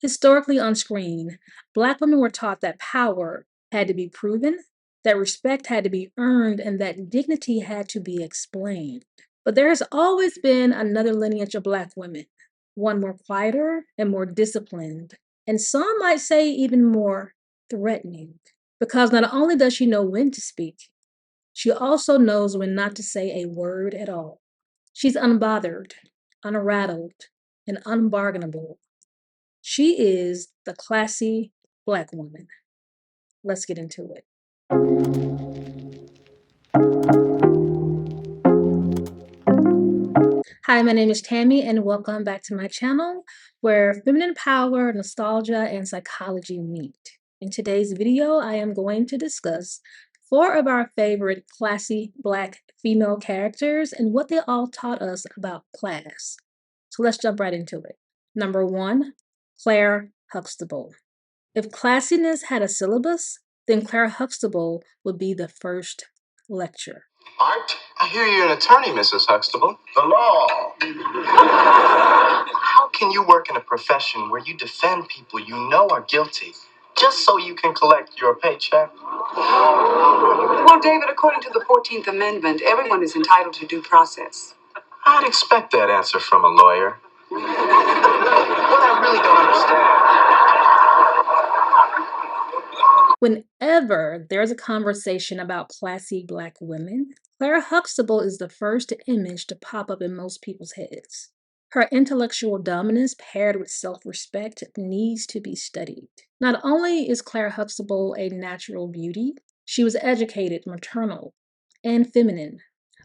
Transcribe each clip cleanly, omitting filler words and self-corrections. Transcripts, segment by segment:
Historically on screen, Black women were taught that power had to be proven, that respect had to be earned, and that dignity had to be explained. But there has always been another lineage of Black women, one more quieter and more disciplined, and some might say even more threatening. Because not only does she know when to speak, she also knows when not to say a word at all. She's unbothered, unrattled, and unbargainable. She is the classy Black woman. Let's get into it. Hi, my name is Tammy, and welcome back to my channel where feminine power, nostalgia, and psychology meet. In today's video, I am going to discuss 4 of our favorite classy Black female characters and what they all taught us about class. So let's jump right into it. Number 1, Claire Huxtable. If classiness had a syllabus, then Claire Huxtable would be the first lecture. Art, I hear you're an attorney, Mrs. Huxtable. The law. How can you work in a profession where you defend people you know are guilty just so you can collect your paycheck? Well, David, according to the 14th Amendment, everyone is entitled to due process. I'd expect that answer from a lawyer. What I really don't understand. Whenever there's a conversation about classy Black women, Claire Huxtable is the first image to pop up in most people's heads. Her intellectual dominance paired with self-respect needs to be studied. Not only is Claire Huxtable a natural beauty, she was educated, maternal, and feminine.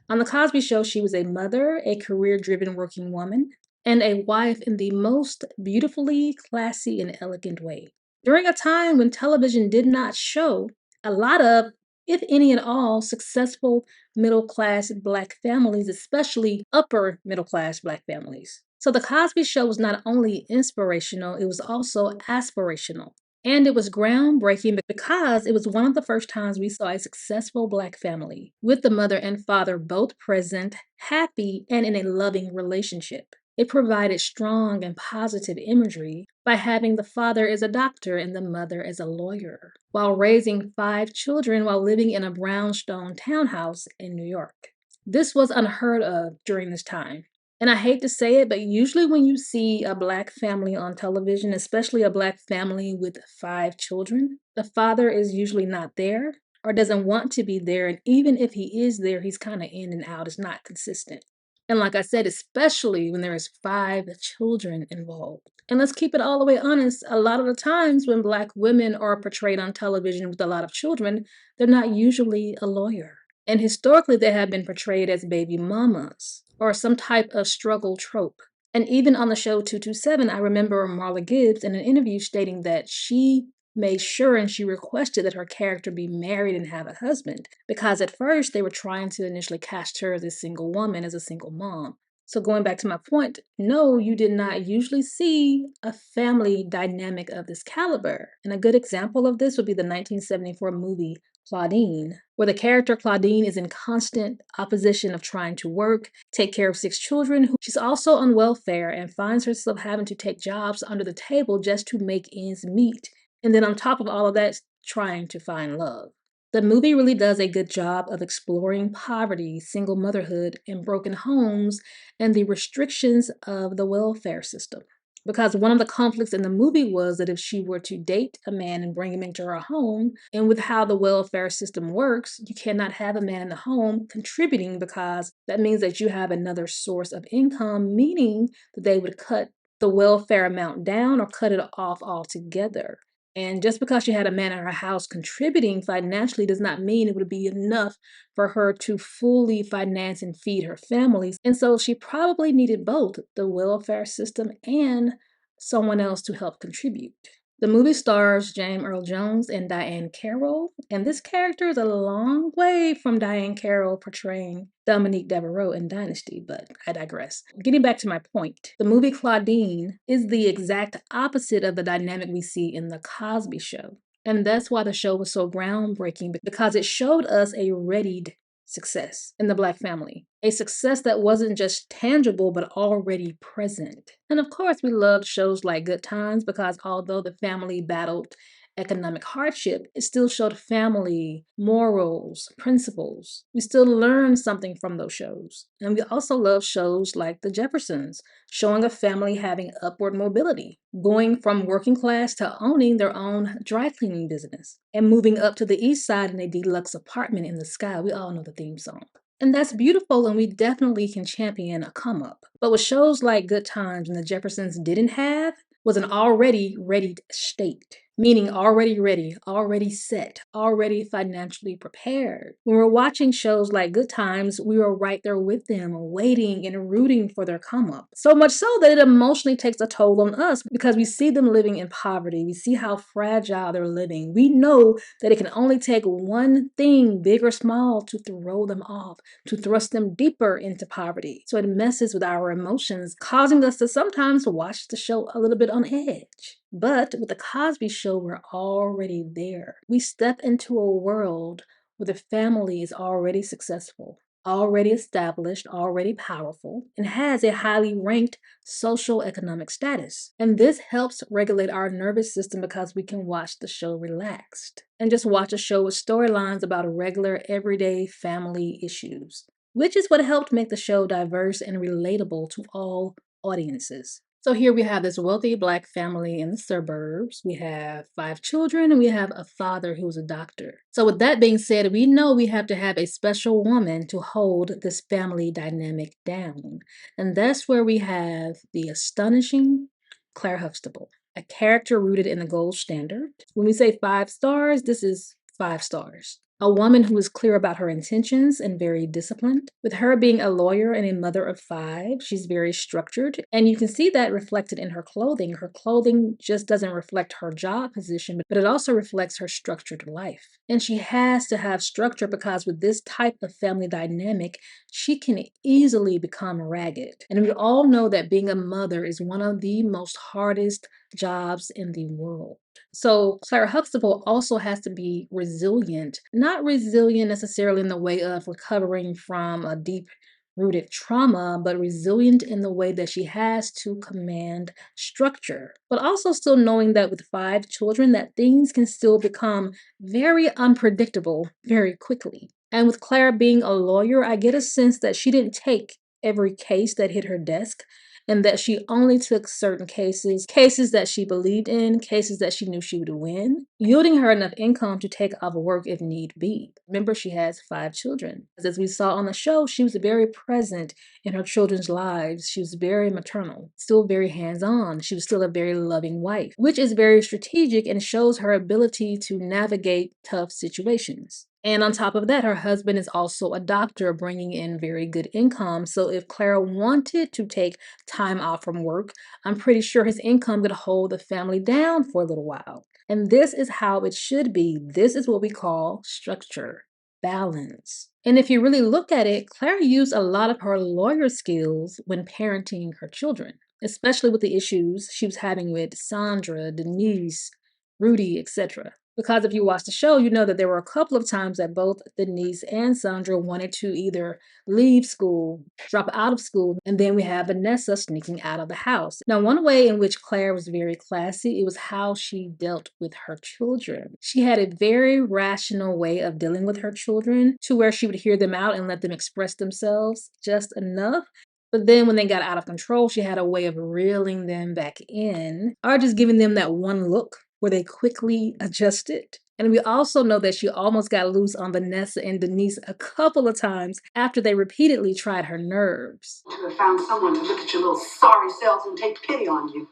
On The Cosby Show, she was a mother, a career-driven working woman, and a wife in the most beautifully classy and elegant way. During a time when television did not show a lot of, if any at all, successful middle-class Black families, especially upper middle-class Black families. So The Cosby Show was not only inspirational, it was also aspirational. And it was groundbreaking because it was one of the first times we saw a successful Black family, with the mother and father both present, happy, and in a loving relationship. It provided strong and positive imagery by having the father as a doctor and the mother as a lawyer, while raising 5 children while living in a brownstone townhouse in New York. This was unheard of during this time. And I hate to say it, but usually when you see a Black family on television, especially a Black family with 5 children, the father is usually not there or doesn't want to be there. And even if he is there, he's kind of in and out. It's not consistent. And like I said, especially when there is 5 children involved. And let's keep it all the way honest, a lot of the times when Black women are portrayed on television with a lot of children, they're not usually a lawyer. And historically, they have been portrayed as baby mamas or some type of struggle trope. And even on the show 227, I remember Marla Gibbs in an interview stating that she made sure and she requested that her character be married and have a husband, because at first they were trying to initially cast her as a single woman, as a single mom. So going back to my point, no, you did not usually see a family dynamic of this caliber. And a good example of this would be the 1974 movie Claudine, where the character Claudine is in constant opposition of trying to work, take care of 6 children. She's also on welfare and finds herself having to take jobs under the table just to make ends meet. And then on top of all of that, trying to find love. The movie really does a good job of exploring poverty, single motherhood, and broken homes, and the restrictions of the welfare system. Because one of the conflicts in the movie was that if she were to date a man and bring him into her home, and with how the welfare system works, you cannot have a man in the home contributing, because that means that you have another source of income, meaning that they would cut the welfare amount down or cut it off altogether. And just because she had a man in her house contributing financially does not mean it would be enough for her to fully finance and feed her families. And so she probably needed both the welfare system and someone else to help contribute. The movie stars James Earl Jones and Diane Carroll, and this character is a long way from Diane Carroll portraying Dominique Devereaux in Dynasty, but I digress. Getting back to my point, the movie Claudine is the exact opposite of the dynamic we see in The Cosby Show. And that's why the show was so groundbreaking, because it showed us a readied success in the Black family. A success that wasn't just tangible, but already present. And of course, we loved shows like Good Times because although the family battled economic hardship, it still showed family, morals, principles. We still learned something from those shows. And we also love shows like The Jeffersons, showing a family having upward mobility, going from working class to owning their own dry cleaning business, and moving up to the east side in a deluxe apartment in the sky. We all know the theme song. And that's beautiful, and we definitely can champion a come up. But with shows like Good Times and The Jeffersons didn't have was an already ready state, meaning already ready, already set, already financially prepared. When we're watching shows like Good Times, we were right there with them, waiting and rooting for their come up. So much so that it emotionally takes a toll on us because we see them living in poverty. We see how fragile they're living. We know that it can only take one thing, big or small, to throw them off, to thrust them deeper into poverty. So it messes with our emotions, causing us to sometimes watch the show a little bit on edge. But with the Cosby Show, we're already there. We step into a world where the family is already successful, already established, already powerful, and has a highly ranked social economic status. And this helps regulate our nervous system because we can watch the show relaxed and just watch a show with storylines about regular, everyday family issues, which is what helped make the show diverse and relatable to all audiences. So here we have this wealthy Black family in the suburbs. We have 5 children and we have a father who's a doctor. So with that being said, we know we have to have a special woman to hold this family dynamic down. And that's where we have the astonishing Claire Huxtable, a character rooted in the gold standard. When we say 5 stars, this is 5 stars. A woman who is clear about her intentions and very disciplined. With her being a lawyer and a mother of 5, she's very structured. And you can see that reflected in her clothing. Her clothing just doesn't reflect her job position, but it also reflects her structured life. And she has to have structure because with this type of family dynamic, she can easily become ragged. And we all know that being a mother is one of the most hardest jobs in the world. So Clara Huxtable also has to be resilient, not resilient necessarily in the way of recovering from a deep rooted trauma, but resilient in the way that she has to command structure, but also still knowing that with 5 children that things can still become very unpredictable very quickly. And with Clara being a lawyer, I get a sense that she didn't take every case that hit her desk, and that she only took certain cases that she believed in, cases that she knew she would win, yielding her enough income to take off work if need be. Remember, she has 5 children. As we saw on the show, she was very present in her children's lives. She was very maternal, still very hands-on. She was still a very loving wife, which is very strategic and shows her ability to navigate tough situations. And on top of that, her husband is also a doctor, bringing in very good income. So if Clara wanted to take time off from work, I'm pretty sure his income could hold the family down for a little while. And this is how it should be. This is what we call structure, balance. And if you really look at it, Clara used a lot of her lawyer skills when parenting her children, especially with the issues she was having with Sandra, Denise, Rudy, etc. Because if you watch the show, you know that there were a couple of times that both Denise and Sandra wanted to either leave school, drop out of school, and then we have Vanessa sneaking out of the house. Now, one way in which Claire was very classy, it was how she dealt with her children. She had a very rational way of dealing with her children to where she would hear them out and let them express themselves just enough. But then when they got out of control, she had a way of reeling them back in or just giving them that one look where they quickly adjusted. And we also know that she almost got loose on Vanessa and Denise a couple of times after they repeatedly tried her nerves. To have found someone to look at your little sorry selves and take pity on you.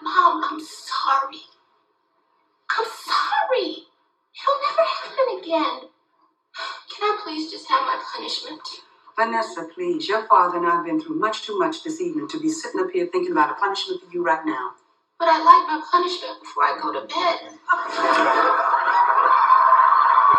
Mom, I'm sorry. I'm sorry. It'll never happen again. Can I please just have my punishment? Vanessa, please. Your father and I have been through much too much this evening to be sitting up here thinking about a punishment for you right now. But I like my punishment before I go to bed.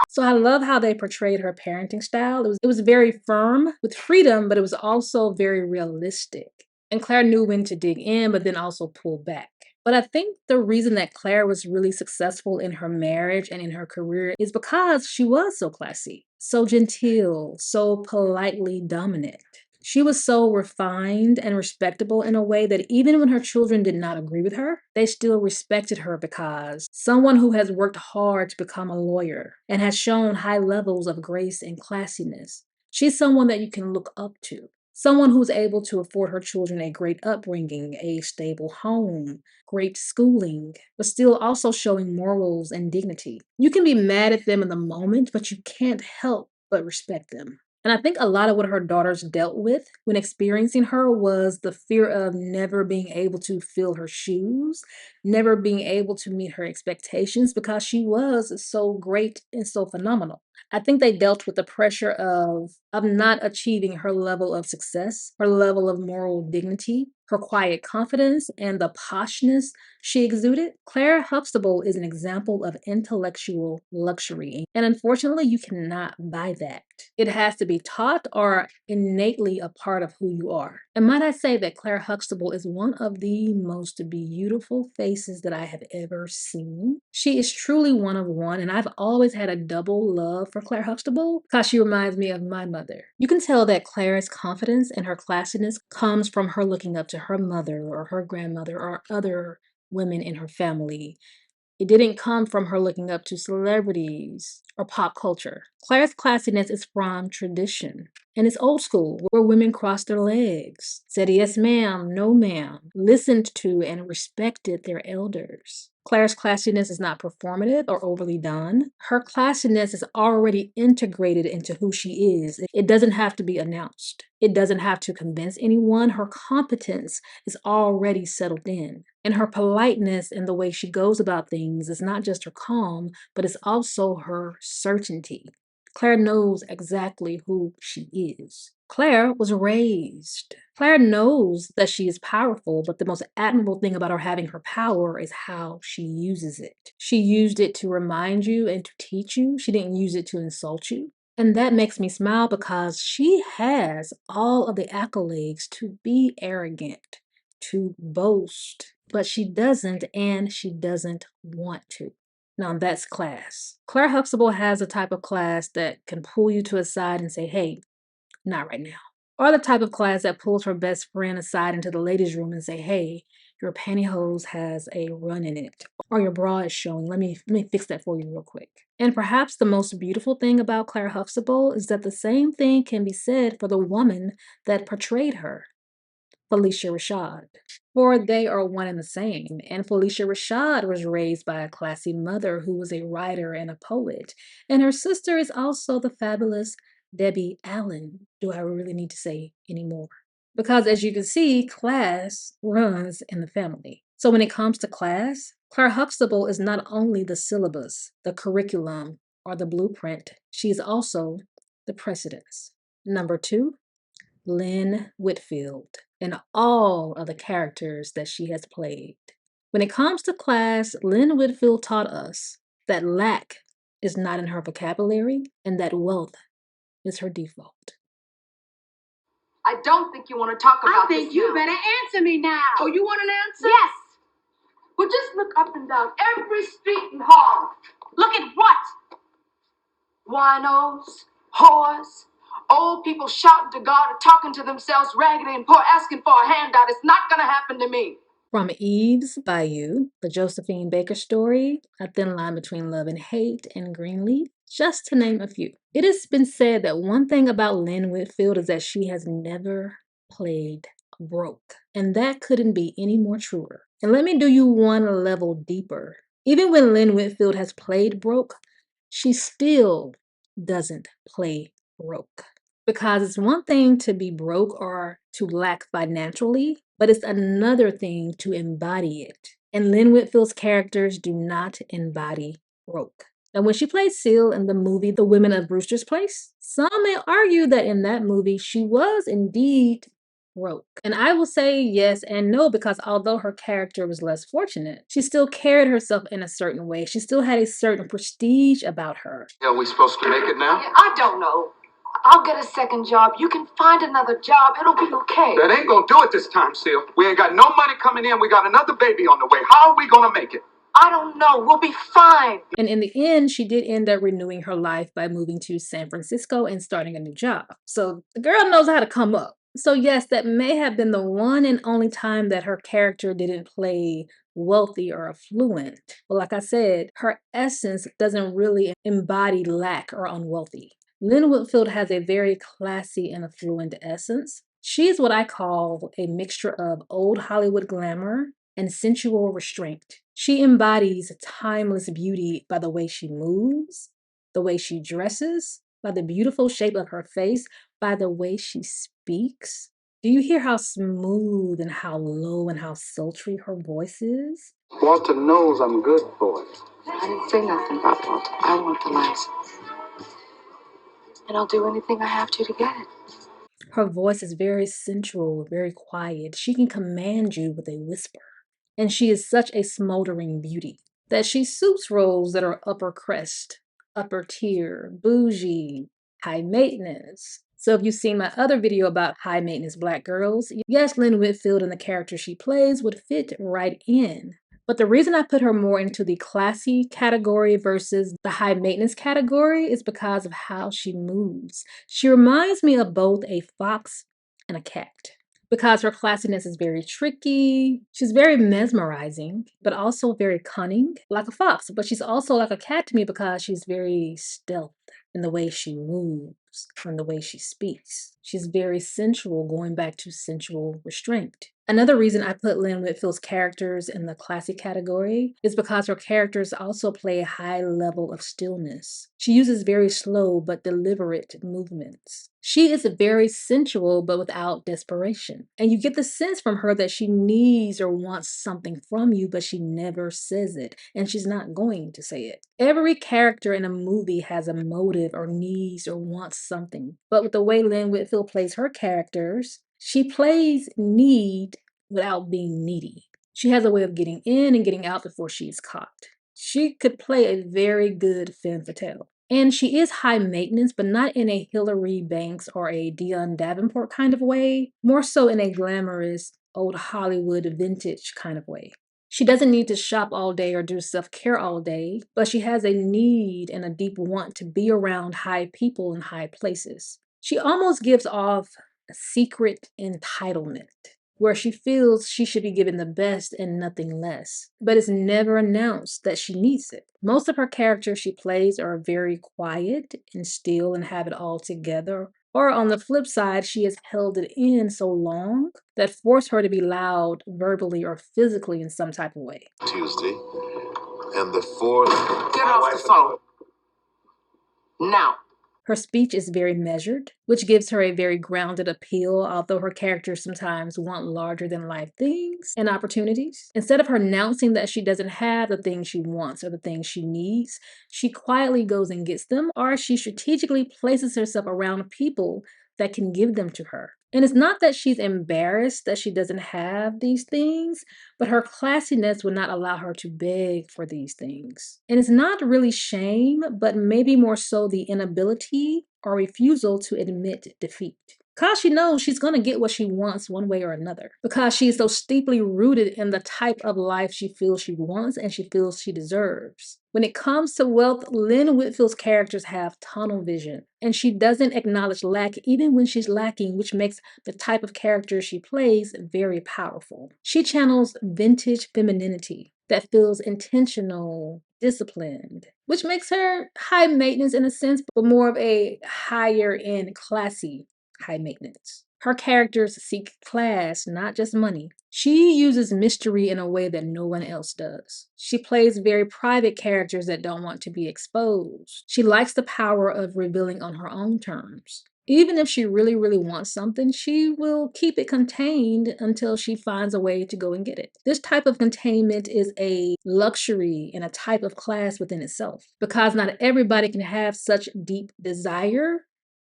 So I love how they portrayed her parenting style. It was very firm with freedom, but it was also very realistic. And Claire knew when to dig in, but then also pull back. But I think the reason that Claire was really successful in her marriage and in her career is because she was so classy, so genteel, so politely dominant. She was so refined and respectable in a way that even when her children did not agree with her, they still respected her because someone who has worked hard to become a lawyer and has shown high levels of grace and classiness. She's someone that you can look up to. Someone who's able to afford her children a great upbringing, a stable home, great schooling, but still also showing morals and dignity. You can be mad at them in the moment, but you can't help but respect them. And I think a lot of what her daughters dealt with when experiencing her was the fear of never being able to fill her shoes, never being able to meet her expectations because she was so great and so phenomenal. I think they dealt with the pressure of not achieving her level of success, her level of moral dignity, her quiet confidence, and the poshness she exuded. Claire Huxtable is an example of intellectual luxury, and unfortunately, you cannot buy that. It has to be taught or innately a part of who you are. And might I say that Claire Huxtable is one of the most beautiful faces that I have ever seen. She is truly one of one, and I've always had a double love for Claire Huxtable because she reminds me of my mother. You can tell that Claire's confidence and her classiness comes from her looking up to her mother or her grandmother or other women in her family. It didn't come from her looking up to celebrities or pop culture. Claire's classiness is from tradition. And it's old school, where women crossed their legs, said yes ma'am, no ma'am, listened to and respected their elders. Claire's classiness is not performative or overly done. Her classiness is already integrated into who she is. It doesn't have to be announced. It doesn't have to convince anyone. Her competence is already settled in. And her politeness and the way she goes about things is not just her calm, but it's also her certainty. Claire knows exactly who she is. Claire was raised. Claire knows that she is powerful, but the most admirable thing about her having her power is how she uses it. She used it to remind you and to teach you. She didn't use it to insult you. And that makes me smile because she has all of the accolades to be arrogant, to boast, but she doesn't, and she doesn't want to. Now that's class. Claire Huxtable has a type of class that can pull you to a side and say, hey, not right now. Or the type of class that pulls her best friend aside into the ladies' room and say, hey, your pantyhose has a run in it. Or your bra is showing. Let me fix that for you real quick. And perhaps the most beautiful thing about Claire Huxtable is that the same thing can be said for the woman that portrayed her, Felicia Rashad. For they are one and the same. And Felicia Rashad was raised by a classy mother who was a writer and a poet. And her sister is also the fabulous Debbie Allen. Do I really need to say any more? Because as you can see, class runs in the family. So when it comes to class, Claire Huxtable is not only the syllabus, the curriculum, or the blueprint, she is also the precedence. Number 2, Lynn Whitfield, and all of the characters that she has played. When it comes to class, Lynn Whitfield taught us that lack is not in her vocabulary and that wealth is her default. I don't think you want to talk about this. I think you better answer me now. Oh, you want an answer? Yes. Well, just look up and down every street in Harlem. Look at what? Winos, whores, old people shouting to God or talking to themselves raggedy and poor, asking for a handout. It's not going to happen to me. From Eve's Bayou, the Josephine Baker story, A Thin Line Between Love and Hate, and Greenleaf, just to name a few. It has been said that one thing about Lynn Whitfield is that she has never played broke. And that couldn't be any more truer. And let me do you one level deeper. Even when Lynn Whitfield has played broke, she still doesn't play broke. Because it's one thing to be broke or to lack financially, but it's another thing to embody it. And Lynn Whitfield's characters do not embody broke. And when she played Seal in the movie The Women of Brewster's Place, some may argue that in that movie she was indeed broke. And I will say yes and no because although her character was less fortunate, she still carried herself in a certain way. She still had a certain prestige about her. Are we supposed to make it now? I don't know. I'll get a second job. You can find another job. It'll be okay. That ain't gonna do it this time, Seal. We ain't got no money coming in. We got another baby on the way. How are we gonna make it? I don't know. We'll be fine. And in the end, she did end up renewing her life by moving to San Francisco and starting a new job. So the girl knows how to come up. So yes, that may have been the one and only time that her character didn't play wealthy or affluent. But like I said, her essence doesn't really embody lack or unwealthy. Lynn Whitfield has a very classy and affluent essence. She is what I call a mixture of old Hollywood glamour and sensual restraint. She embodies timeless beauty by the way she moves, the way she dresses, by the beautiful shape of her face, by the way she speaks. Do you hear how smooth and how low and how sultry her voice is? Walter knows I'm good for it. I didn't say nothing about Walter. I want the license. And I'll do anything I have to get it. Her voice is very sensual, very quiet. She can command you with a whisper. And she is such a smoldering beauty that she suits roles that are upper crest, upper tier, bougie, high maintenance. So if you've seen my other video about high maintenance black girls, yes, Lynn Whitfield and the character she plays would fit right in. But the reason I put her more into the classy category versus the high maintenance category is because of how she moves. She reminds me of both a fox and a cat. Because her classiness is very tricky. She's very mesmerizing, but also very cunning, like a fox. But she's also like a cat to me because she's very stealth in the way she moves and the way she speaks. She's very sensual, going back to sensual restraint. Another reason I put Lynn Whitfield's characters in the classy category is because her characters also play a high level of stillness. She uses very slow but deliberate movements. She is very sensual but without desperation. And you get the sense from her that she needs or wants something from you, but she never says it. And she's not going to say it. Every character in a movie has a motive or needs or wants something. But with the way Lynn Whitfield plays her characters, she plays need without being needy. She has a way of getting in and getting out before she's caught. She could play a very good femme fatale. And she is high maintenance, but not in a Hilary Banks or a Dionne Davenport kind of way, more so in a glamorous, old Hollywood vintage kind of way. She doesn't need to shop all day or do self-care all day, but she has a need and a deep want to be around high people in high places. She almost gives off a secret entitlement, where she feels she should be given the best and nothing less, but it's never announced that she needs it. Most of her characters she plays are very quiet and still and have it all together. Or on the flip side, she has held it in so long that forced her to be loud verbally or physically in some type of way. Tuesday. And the fourth. Get off the phone. Now. Her speech is very measured, which gives her a very grounded appeal, although her characters sometimes want larger than life things and opportunities. Instead of her announcing that she doesn't have the things she wants or the things she needs, she quietly goes and gets them, or she strategically places herself around people that can give them to her. And it's not that she's embarrassed that she doesn't have these things, but her classiness would not allow her to beg for these things. And it's not really shame, but maybe more so the inability or refusal to admit defeat. Because she knows she's going to get what she wants one way or another. Because she is so steeply rooted in the type of life she feels she wants and she feels she deserves. When it comes to wealth, Lynn Whitfield's characters have tunnel vision. And she doesn't acknowledge lack even when she's lacking, which makes the type of character she plays very powerful. She channels vintage femininity that feels intentional, disciplined, which makes her high maintenance in a sense, but more of a higher end, classy high maintenance. Her characters seek class, not just money. She uses mystery in a way that no one else does. She plays very private characters that don't want to be exposed. She likes the power of revealing on her own terms. Even if she really, really wants something, she will keep it contained until she finds a way to go and get it. This type of containment is a luxury and a type of class within itself, because not everybody can have such deep desire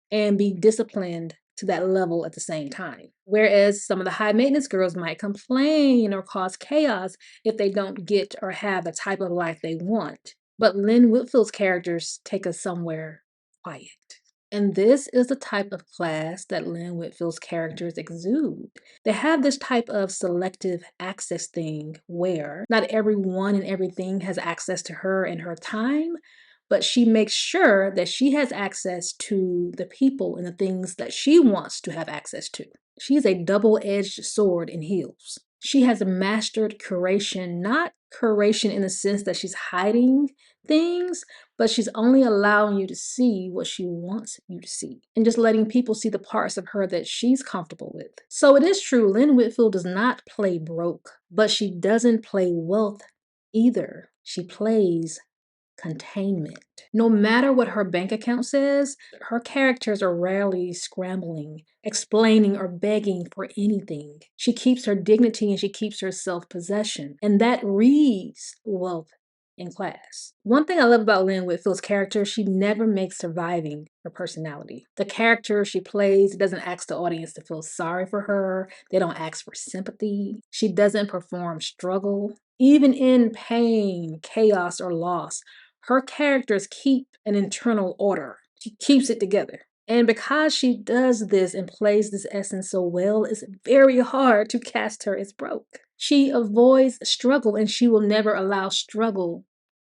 and be disciplined to that level at the same time. Whereas some of the high maintenance girls might complain or cause chaos if they don't get or have the type of life they want. But Lynn Whitfield's characters take us somewhere quiet. And this is the type of class that Lynn Whitfield's characters exude. They have this type of selective access thing where not everyone and everything has access to her and her time, but she makes sure that she has access to the people and the things that she wants to have access to. She's a double-edged sword in heels. She has mastered curation, not curation in the sense that she's hiding things, but she's only allowing you to see what she wants you to see and just letting people see the parts of her that she's comfortable with. So it is true, Lynn Whitfield does not play broke, but she doesn't play wealth either. She plays containment. No matter what her bank account says, her characters are rarely scrambling, explaining, or begging for anything. She keeps her dignity and she keeps her self-possession, and that reads wealth in class. One thing I love about Lynn Whitfield's character, she never makes surviving her personality. The character she plays doesn't ask the audience to feel sorry for her. They don't ask for sympathy. She doesn't perform struggle. Even in pain, chaos, or loss, her characters keep an internal order. She keeps it together. And because she does this and plays this essence so well, it's very hard to cast her as broke. She avoids struggle and she will never allow struggle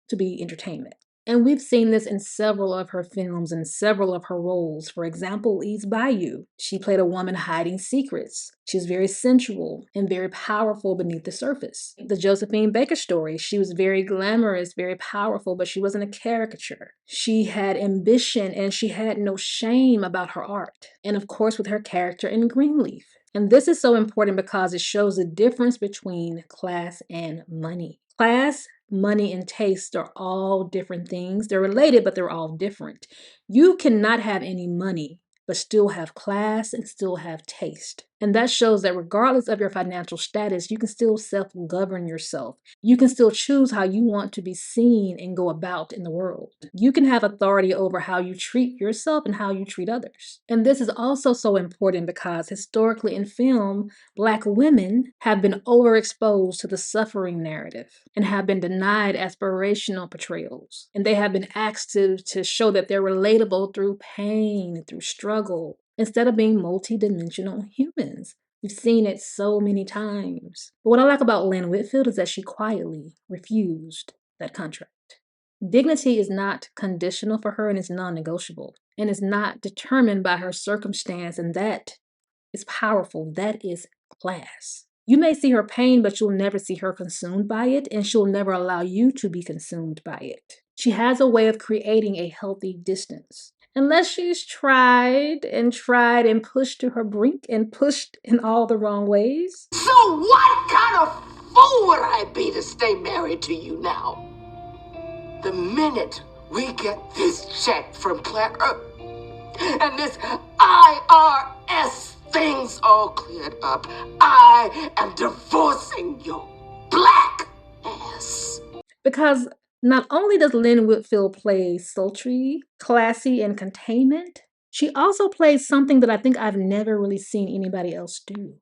to be entertainment. And we've seen this in several of her films and several of her roles. For example, Eve's Bayou. She played a woman hiding secrets. She's very sensual and very powerful beneath the surface. The Josephine Baker story, she was very glamorous, very powerful, but she wasn't a caricature. She had ambition and she had no shame about her art. And of course, with her character in Greenleaf. And this is so important because it shows the difference between class and money. Class, money, and taste are all different things. They're related, but they're all different. You cannot have any money, but still have class and still have taste. And that shows that regardless of your financial status, you can still self-govern yourself. You can still choose how you want to be seen and go about in the world. You can have authority over how you treat yourself and how you treat others. And this is also so important because historically in film, Black women have been overexposed to the suffering narrative and have been denied aspirational portrayals. And they have been asked to show that they're relatable through pain, through struggle, instead of being multidimensional humans. We've seen it so many times. But what I like about Lynn Whitfield is that she quietly refused that contract. Dignity is not conditional for her and it's non-negotiable and is not determined by her circumstance, and that is powerful. That is class. You may see her pain, but you'll never see her consumed by it, and she'll never allow you to be consumed by it. She has a way of creating a healthy distance. Unless she's tried and pushed to her brink and pushed in all the wrong ways. So what kind of fool would I be to stay married to you now? The minute we get this check from Claire and this IRS things all cleared up, I am divorcing your black ass. Because not only does Lynn Whitfield play sultry, classy, and containment, she also plays something that I think I've never really seen anybody else do.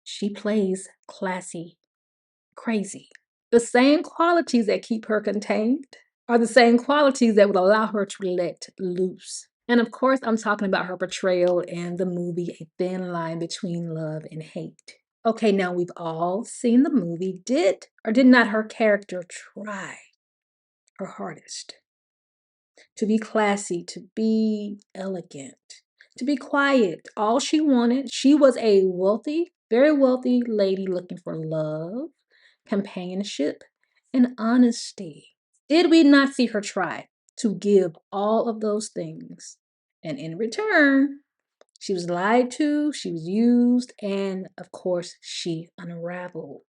She plays classy, crazy. The same qualities that keep her contained are the same qualities that would allow her to let loose. And of course, I'm talking about her portrayal in the movie A Thin Line Between Love and Hate. Okay, now we've all seen the movie. Did or did not her character try her hardest to be classy, to be elegant, to be quiet? All she wanted, she was a wealthy, very wealthy lady looking for love, companionship, and honesty. Did we not see her try to give all of those things? And in return, she was lied to, she was used, and of course, she unraveled.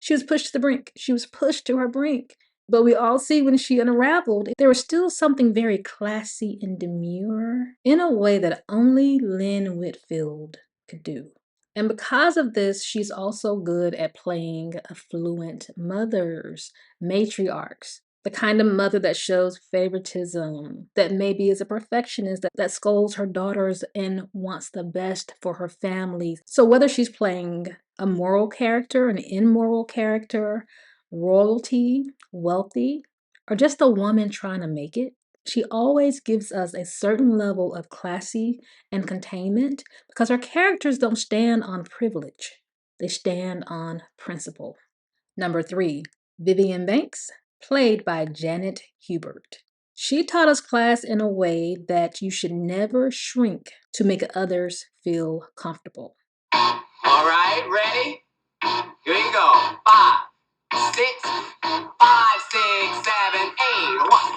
She was pushed to the brink. She was pushed to her brink. But we all see when she unraveled, there was still something very classy and demure in a way that only Lynn Whitfield could do. And because of this, she's also good at playing affluent mothers, matriarchs, the kind of mother that shows favoritism, that maybe is a perfectionist, that scolds her daughters and wants the best for her family. So whether she's playing a moral character, an immoral character, royalty, wealthy, or just a woman trying to make it, She always gives us a certain level of classy and containment because her characters don't stand on privilege, they stand on principle. Number 3, Vivian Banks, played by Janet Hubert. She taught us class in a way that you should never shrink to make others feel comfortable. All right, ready? Here you go. 5, 6, 5, 6, 7, 8. 1.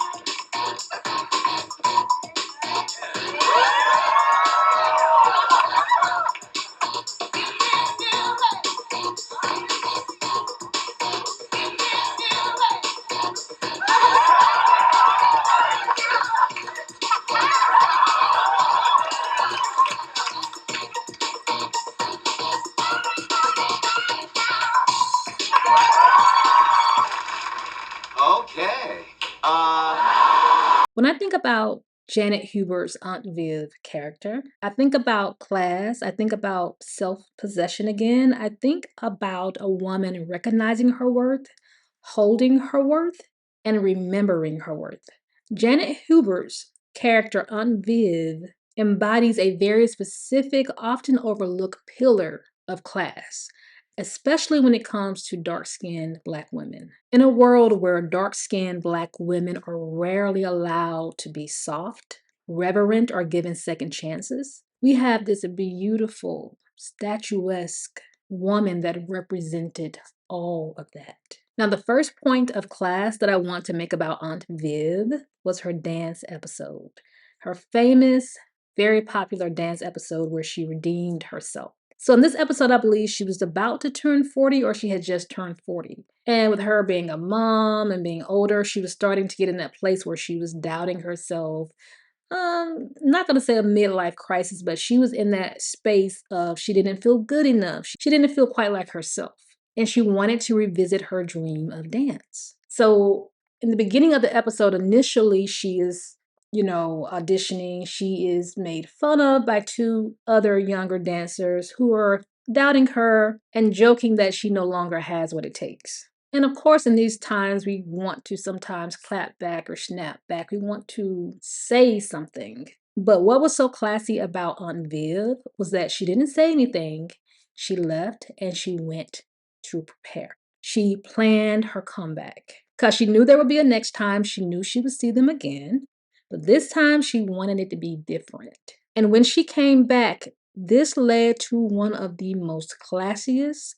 Okay. When I think about Janet Hubert's Aunt Viv character, I think about class, I think about self-possession again, I think about a woman recognizing her worth, holding her worth, and remembering her worth. Janet Hubert's character Aunt Viv embodies a very specific, often overlooked pillar of class, especially when it comes to dark-skinned Black women. In a world where dark-skinned Black women are rarely allowed to be soft, reverent, or given second chances, we have this beautiful, statuesque woman that represented all of that. Now, the first point of class that I want to make about Aunt Viv was her dance episode. Her famous, very popular dance episode where she redeemed herself. So in this episode, I believe she was about to turn 40 or she had just turned 40. And with her being a mom and being older, she was starting to get in that place where she was doubting herself. Not going to say a midlife crisis, but she was in that space of she didn't feel good enough. She didn't feel quite like herself. And she wanted to revisit her dream of dance. So in the beginning of the episode, initially she is auditioning. She is made fun of by 2 other younger dancers who are doubting her and joking that she no longer has what it takes. And of course, in these times, we want to sometimes clap back or snap back. We want to say something. But what was so classy about Aunt Viv was that she didn't say anything. She left and she went to prepare. She planned her comeback because she knew there would be a next time. She knew she would see them again. But this time she wanted it to be different. And when she came back, this led to one of the most classiest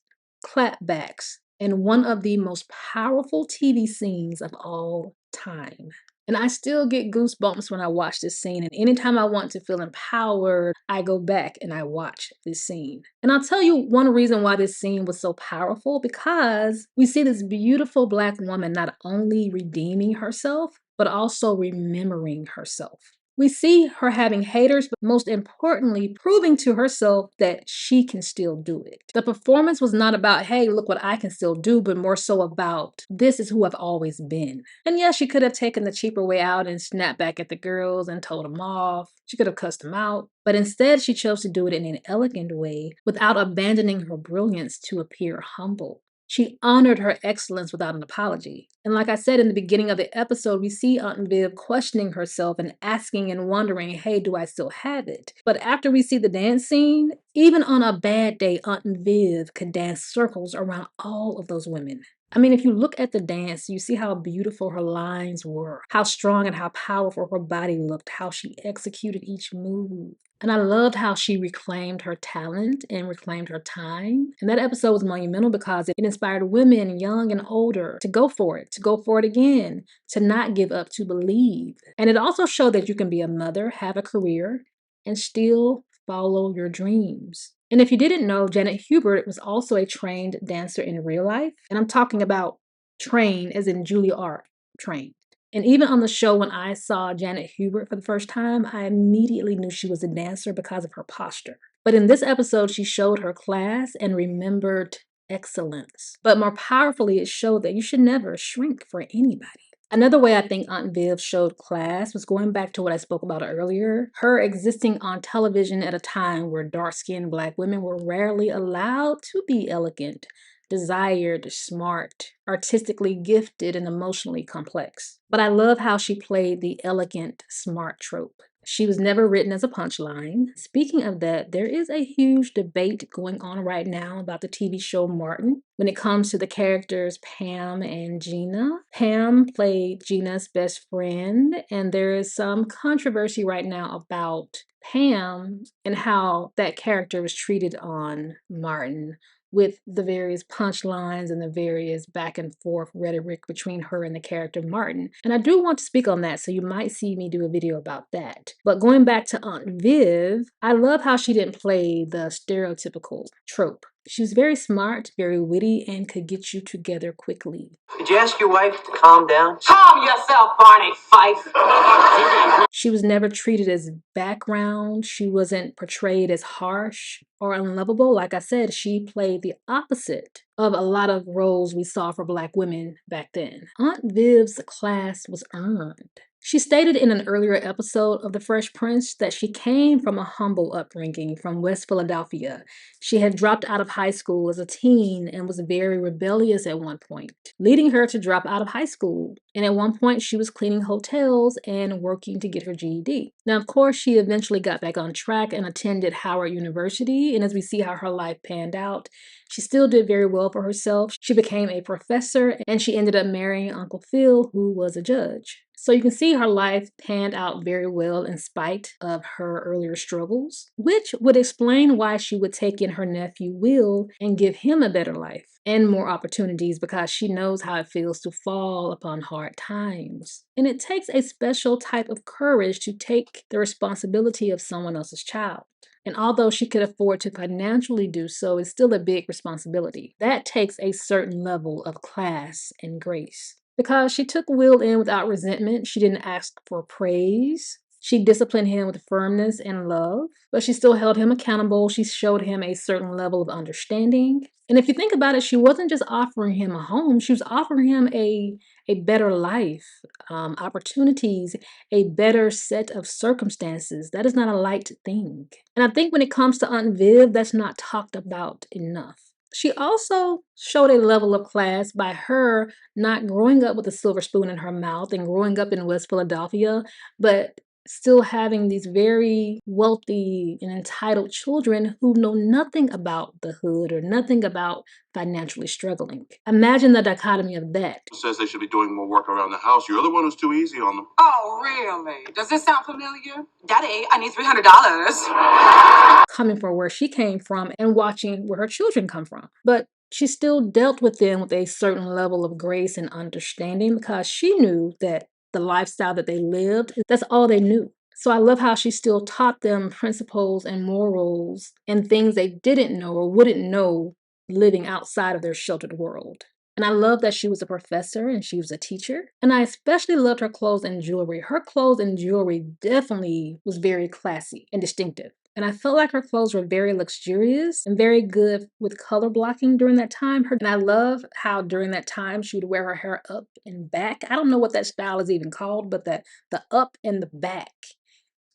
clapbacks and one of the most powerful TV scenes of all time. And I still get goosebumps when I watch this scene. And anytime I want to feel empowered, I go back and I watch this scene. And I'll tell you one reason why this scene was so powerful, because we see this beautiful Black woman not only redeeming herself, but also remembering herself. We see her having haters, but most importantly, proving to herself that she can still do it. The performance was not about, hey, look what I can still do, but more so about, this is who I've always been. And yes, she could have taken the cheaper way out and snapped back at the girls and told them off. She could have cussed them out. But instead, she chose to do it in an elegant way without abandoning her brilliance to appear humble. She honored her excellence without an apology. And like I said in the beginning of the episode, we see Aunt Viv questioning herself and asking and wondering, hey, do I still have it? But after we see the dance scene, even on a bad day, Aunt Viv could dance circles around all of those women. I mean, if you look at the dance, you see how beautiful her lines were, how strong and how powerful her body looked, how she executed each move. And I loved how she reclaimed her talent and reclaimed her time. And that episode was monumental because it inspired women, young and older, to go for it again, to not give up, to believe. And it also showed that you can be a mother, have a career, and still follow your dreams. And if you didn't know, Janet Hubert was also a trained dancer in real life. And I'm talking about trained as in Juilliard trained. And even on the show, when I saw Janet Hubert for the first time, I immediately knew she was a dancer because of her posture. But in this episode, she showed her class and remembered excellence. But more powerfully, it showed that you should never shrink for anybody. Another way I think Aunt Viv showed class was going back to what I spoke about earlier, her existing on television at a time where dark-skinned Black women were rarely allowed to be elegant, desired, smart, artistically gifted, and emotionally complex. But I love how she played the elegant, smart trope. She was never written as a punchline. Speaking of that, there is a huge debate going on right now about the TV show Martin when it comes to the characters Pam and Gina. Pam played Gina's best friend, and there is some controversy right now about Pam and how that character was treated on Martin, with the various punchlines and the various back and forth rhetoric between her and the character Martin. And I do want to speak on that, so you might see me do a video about that. But going back to Aunt Viv, I love how she didn't play the stereotypical trope. She was very smart, very witty, and could get you together quickly. Did you ask your wife to calm down? Calm yourself, Barney Fife! She was never treated as background. She wasn't portrayed as harsh or unlovable. Like I said, she played the opposite of a lot of roles we saw for Black women back then. Aunt Viv's class was earned. She stated in an earlier episode of The Fresh Prince that she came from a humble upbringing from West Philadelphia. She had dropped out of high school as a teen and was very rebellious at one point, leading her to drop out of high school. And at one point, she was cleaning hotels and working to get her GED. Now, of course, she eventually got back on track and attended Howard University. And as we see how her life panned out, she still did very well for herself. She became a professor and she ended up marrying Uncle Phil, who was a judge. So you can see her life panned out very well in spite of her earlier struggles, which would explain why she would take in her nephew Will and give him a better life and more opportunities, because she knows how it feels to fall upon hard times. And it takes a special type of courage to take the responsibility of someone else's child. And although she could afford to financially do so, it's still a big responsibility. That takes a certain level of class and grace. Because she took Will in without resentment, she didn't ask for praise. She disciplined him with firmness and love, but she still held him accountable. She showed him a certain level of understanding. And if you think about it, she wasn't just offering him a home, she was offering him a better life, opportunities, a better set of circumstances. That is not a light thing. And I think when it comes to Aunt Viv, that's not talked about enough. She also showed a level of class by her not growing up with a silver spoon in her mouth and growing up in West Philadelphia, but still having these very wealthy and entitled children who know nothing about the hood or nothing about financially struggling. Imagine the dichotomy of that. Says they should be doing more work around the house. You're the one who's too easy on them. Oh, really? Does this sound familiar? Daddy, I need $300. Coming from where she came from and watching where her children come from. But she still dealt with them with a certain level of grace and understanding, because she knew that the lifestyle that they lived, that's all they knew. So I love how she still taught them principles and morals and things they didn't know or wouldn't know living outside of their sheltered world. And I love that she was a professor and she was a teacher. And I especially loved her clothes and jewelry. Her clothes and jewelry definitely was very classy and distinctive. And I felt like her clothes were very luxurious and very good with color blocking during that time. And I love how during that time she would wear her hair up and back. I don't know what that style is even called, but the up and the back.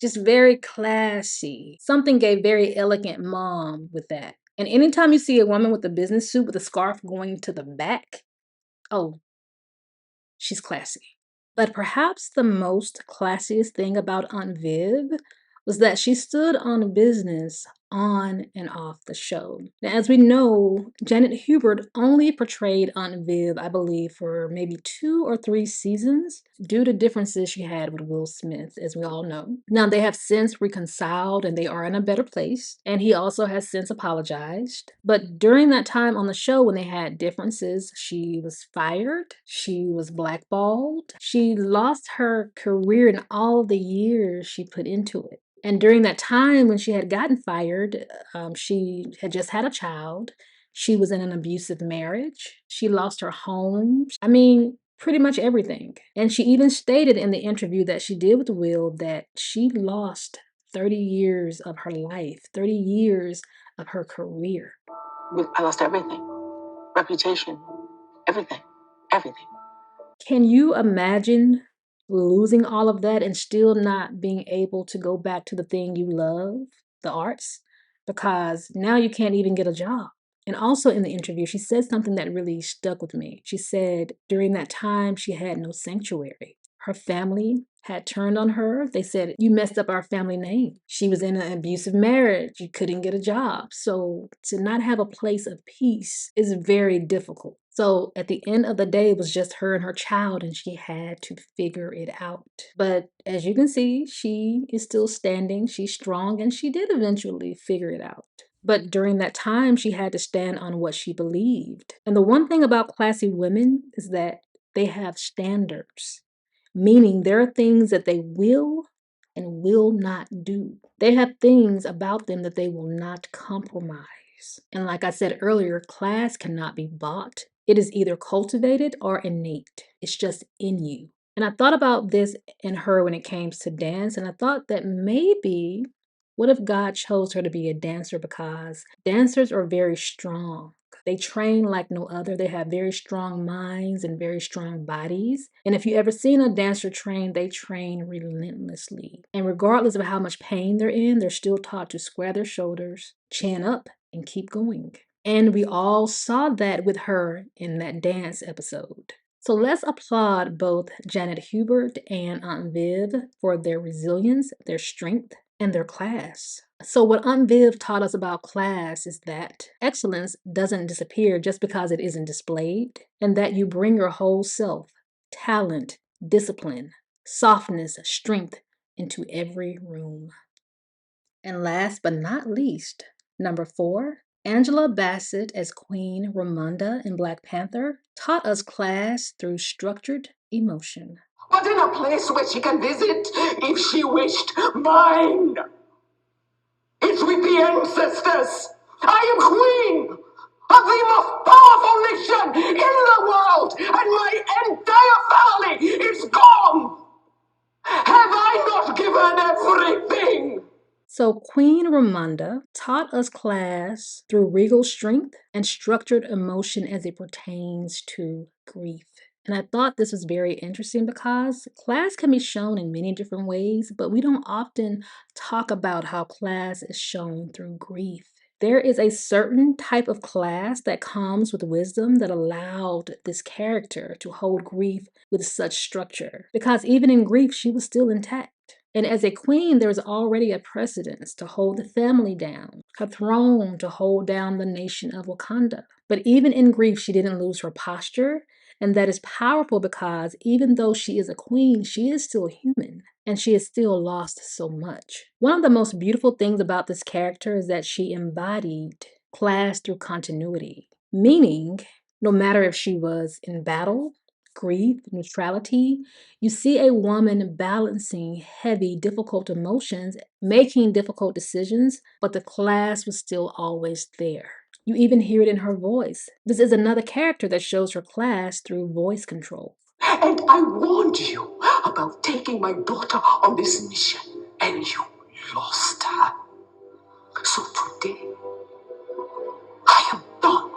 Just very classy. Something gave very elegant mom with that. And anytime you see a woman with a business suit with a scarf going to the back, oh, she's classy. But perhaps the most classiest thing about Aunt Viv was that she stood on business on and off the show. Now, as we know, Janet Hubert only portrayed Aunt Viv, I believe, for maybe 2 or 3 seasons due to differences she had with Will Smith, as we all know. Now, they have since reconciled and they are in a better place, and he also has since apologized. But during that time on the show when they had differences, she was fired, she was blackballed, she lost her career in all the years she put into it. And during that time when she had gotten fired, she had just had a child. She was in an abusive marriage. She lost her home. I mean, pretty much everything. And she even stated in the interview that she did with Will that she lost 30 years of her life, 30 years of her career. I lost everything. Reputation. Everything. Everything. Can you imagine losing all of that and still not being able to go back to the thing you love, the arts? Because now you can't even get a job. And also in the interview, she said something that really stuck with me. She said during that time, she had no sanctuary. Her family had turned on her. They said, "You messed up our family name." She was in an abusive marriage. You couldn't get a job. So to not have a place of peace is very difficult. So at the end of the day, it was just her and her child, and she had to figure it out. But as you can see, she is still standing. She's strong, and she did eventually figure it out. But during that time, she had to stand on what she believed. And the one thing about classy women is that they have standards, meaning there are things that they will and will not do. They have things about them that they will not compromise. And like I said earlier, class cannot be bought. It is either cultivated or innate. It's just in you. And I thought about this in her when it came to dance, and I thought that maybe what if God chose her to be a dancer because dancers are very strong. They train like no other. They have very strong minds and very strong bodies. And if you ever seen a dancer train, they train relentlessly. And regardless of how much pain they're in, they're still taught to square their shoulders, chin up, and keep going. And we all saw that with her in that dance episode. So let's applaud both Janet Hubert and Aunt Viv for their resilience, their strength, and their class. So what Aunt Viv taught us about class is that excellence doesn't disappear just because it isn't displayed, and that you bring your whole self, talent, discipline, softness, strength into every room. And last but not least, number 4, Angela Bassett as Queen Ramonda in Black Panther taught us class through structured emotion. But in a place where she can visit, if she wished, mine. It's with the ancestors. I am queen of the most powerful nation in the world, and my entire family is gone. Have I not given everything? So Queen Ramonda taught us class through regal strength and structured emotion as it pertains to grief. And I thought this was very interesting because class can be shown in many different ways, but we don't often talk about how class is shown through grief. There is a certain type of class that comes with wisdom that allowed this character to hold grief with such structure, because even in grief, she was still intact. And as a queen, there's already a precedence to hold the family down, her throne to hold down the nation of Wakanda. But even in grief, she didn't lose her posture. And that is powerful because even though she is a queen, she is still human and she has still lost so much. One of the most beautiful things about this character is that she embodied class through continuity, meaning no matter if she was in battle, grief, neutrality, you see a woman balancing heavy, difficult emotions, making difficult decisions, but the class was still always there. You even hear it in her voice. This is another character that shows her class through voice control. And I warned you about taking my daughter on this mission, and you lost her. So today, I am done.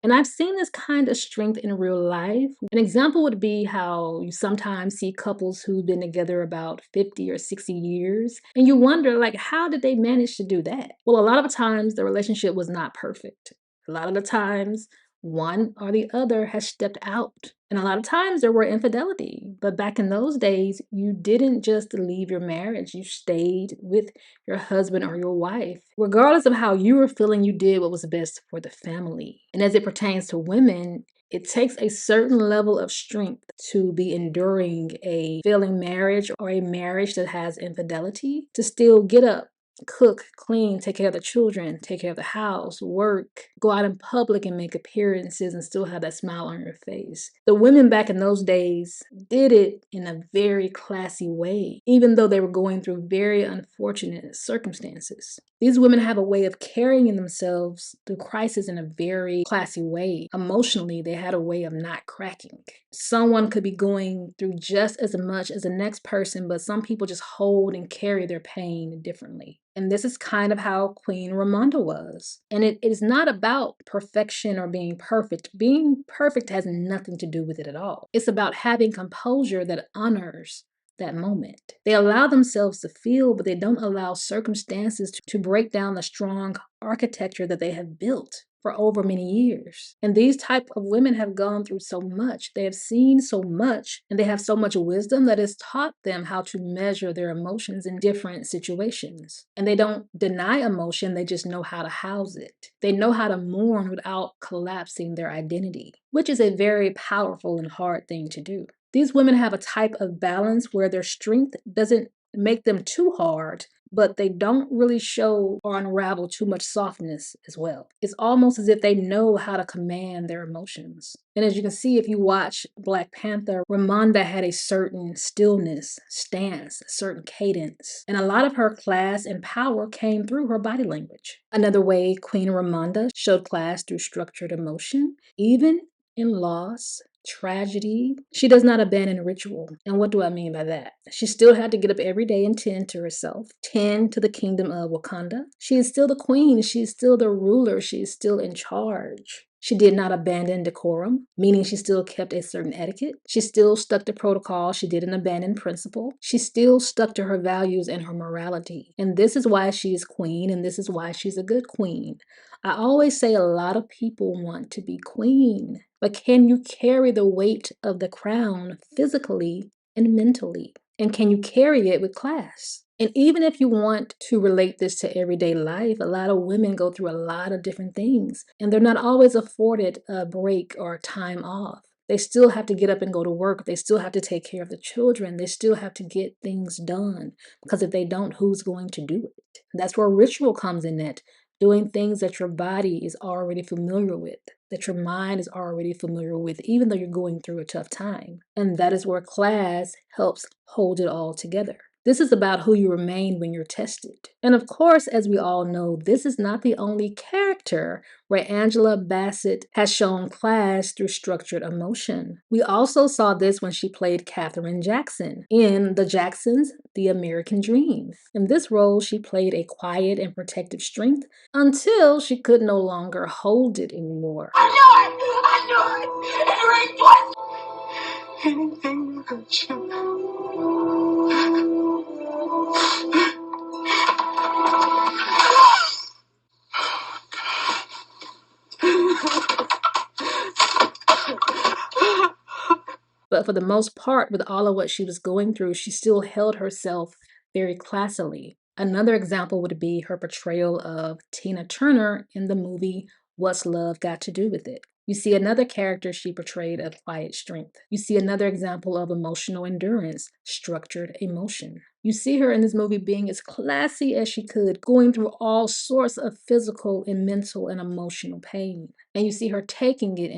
And I've seen this kind of strength in real life. An example would be how you sometimes see couples who've been together about 50 or 60 years, and you wonder, like, how did they manage to do that? Well, a lot of times the relationship was not perfect. A lot of the times, one or the other has stepped out. And a lot of times there were infidelity. But back in those days, you didn't just leave your marriage, you stayed with your husband or your wife. Regardless of how you were feeling, you did what was best for the family. And as it pertains to women, it takes a certain level of strength to be enduring a failing marriage or a marriage that has infidelity to still get up, cook, clean, take care of the children, take care of the house, work, go out in public and make appearances and still have that smile on your face. The women back in those days did it in a very classy way, even though they were going through very unfortunate circumstances. These women have a way of carrying themselves through crisis in a very classy way. Emotionally, they had a way of not cracking. Someone could be going through just as much as the next person, but some people just hold and carry their pain differently. And this is kind of how Queen Ramonda was. And it is not about perfection or being perfect. Being perfect has nothing to do with it at all. It's about having composure that honors that moment. They allow themselves to feel, but they don't allow circumstances to break down the strong architecture that they have built for over many years. And these type of women have gone through so much. They have seen so much, and they have so much wisdom that has taught them how to measure their emotions in different situations. And they don't deny emotion, they just know how to house it. They know how to mourn without collapsing their identity, which is a very powerful and hard thing to do. These women have a type of balance where their strength doesn't make them too hard, but they don't really show or unravel too much softness as well. It's almost as if they know how to command their emotions. And as you can see, if you watch Black Panther, Ramonda had a certain stillness, stance, a certain cadence. And a lot of her class and power came through her body language. Another way Queen Ramonda showed class through structured emotion, even in loss, tragedy. She does not abandon ritual. And what do I mean by that? She still had to get up every day and tend to herself, tend to the kingdom of Wakanda. She is still the queen. She is still the ruler. She is still in charge. She did not abandon decorum, meaning she still kept a certain etiquette. She still stuck to protocol. She didn't abandon principle. She still stuck to her values and her morality. And this is why she is queen, and this is why she's a good queen. I always say a lot of people want to be queen, but can you carry the weight of the crown physically and mentally? And can you carry it with class? And even if you want to relate this to everyday life, a lot of women go through a lot of different things, and they're not always afforded a break or time off. They still have to get up and go to work. They still have to take care of the children. They still have to get things done, because if they don't, who's going to do it? That's where ritual comes in, that doing things that your body is already familiar with, that your mind is already familiar with, even though you're going through a tough time. And that is where class helps hold it all together. This is about who you remain when you're tested. And of course, as we all know, this is not the only character where Angela Bassett has shown class through structured emotion. We also saw this when she played Katherine Jackson in The Jacksons, The American Dream. In this role, she played a quiet and protective strength until she could no longer hold it anymore. I knew it! It was anything to hurt you. But for the most part, with all of what she was going through, she still held herself very classily. Another example would be her portrayal of Tina Turner in the movie What's Love Got to Do with It? You see another character she portrayed of quiet strength. You see another example of emotional endurance, structured emotion. You see her in this movie being as classy as she could, going through all sorts of physical and mental and emotional pain. And you see her taking it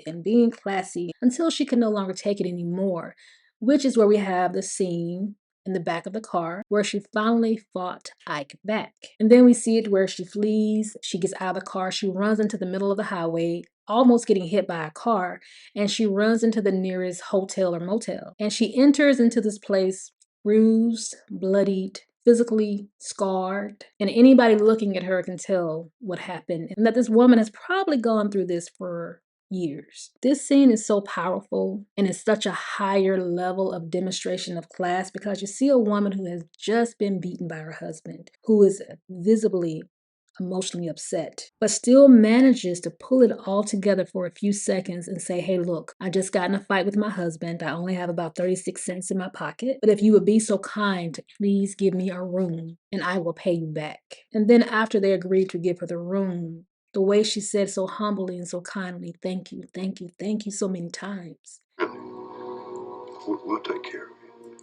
and being classy until she can no longer take it anymore, which is where we have the scene in the back of the car where she finally fought Ike back. And then we see it where she flees, she gets out of the car, she runs into the middle of the highway, almost getting hit by a car, and she runs into the nearest hotel or motel. And she enters into this place bruised, bloodied, physically scarred, and anybody looking at her can tell what happened and that this woman has probably gone through this for years. This scene is so powerful and it's such a higher level of demonstration of class because you see a woman who has just been beaten by her husband, who is visibly emotionally upset, but still manages to pull it all together for a few seconds and say, hey, look, I just got in a fight with my husband. I only have about 36 cents in my pocket, but if you would be so kind to please give me a room and I will pay you back. And then after they agreed to give her the room, the way she said so humbly and so kindly, thank you, thank you, thank you so many times. Really? We'll take care of you.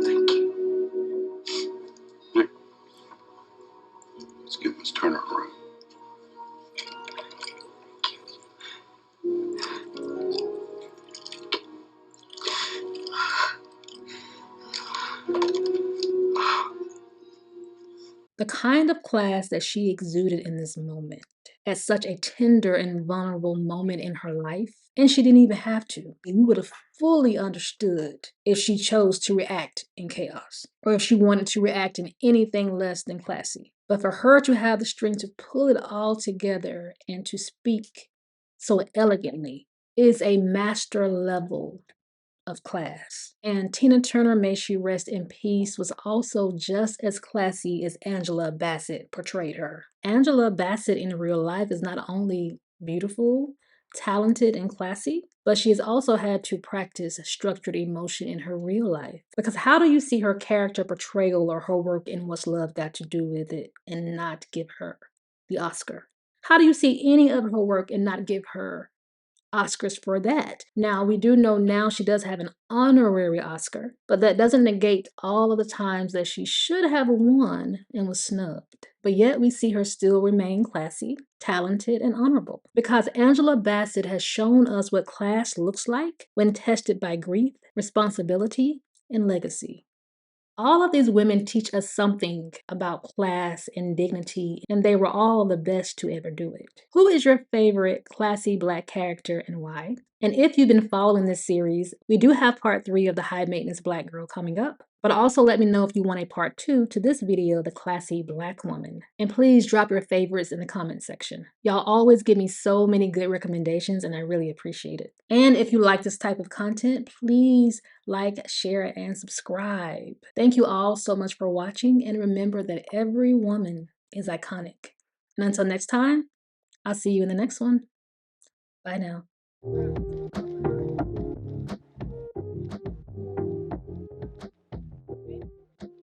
Thank you. Nick, let's give Miss Turner a room. The kind of class that she exuded in this moment, at such a tender and vulnerable moment in her life, and she didn't even have to. We would have fully understood if she chose to react in chaos, or if she wanted to react in anything less than classy. But for her to have the strength to pull it all together and to speak so elegantly is a master level of class. And Tina Turner, may she rest in peace, was also just as classy as Angela Bassett portrayed her. Angela Bassett in real life is not only beautiful, talented, and classy, but she has also had to practice structured emotion in her real life. Because how do you see her character portrayal or her work in What's Love Got to Do with It and not give her the Oscar? How do you see any of her work and not give her Oscars for that? Now, we do know now she does have an honorary Oscar, but that doesn't negate all of the times that she should have won and was snubbed. But yet we see her still remain classy, talented, and honorable. Because Angela Bassett has shown us what class looks like when tested by grief, responsibility, and legacy. All of these women teach us something about class and dignity, and they were all the best to ever do it. Who is your favorite classy Black character and why? And if you've been following this series, we do have part 3 of the High Maintenance Black Girl coming up. But also let me know if you want a part 2 to this video, The Classy Black Woman. And please drop your favorites in the comment section. Y'all always give me so many good recommendations and I really appreciate it. And if you like this type of content, please like, share, and subscribe. Thank you all so much for watching, and remember that every woman is iconic. And until next time, I'll see you in the next one. Bye now.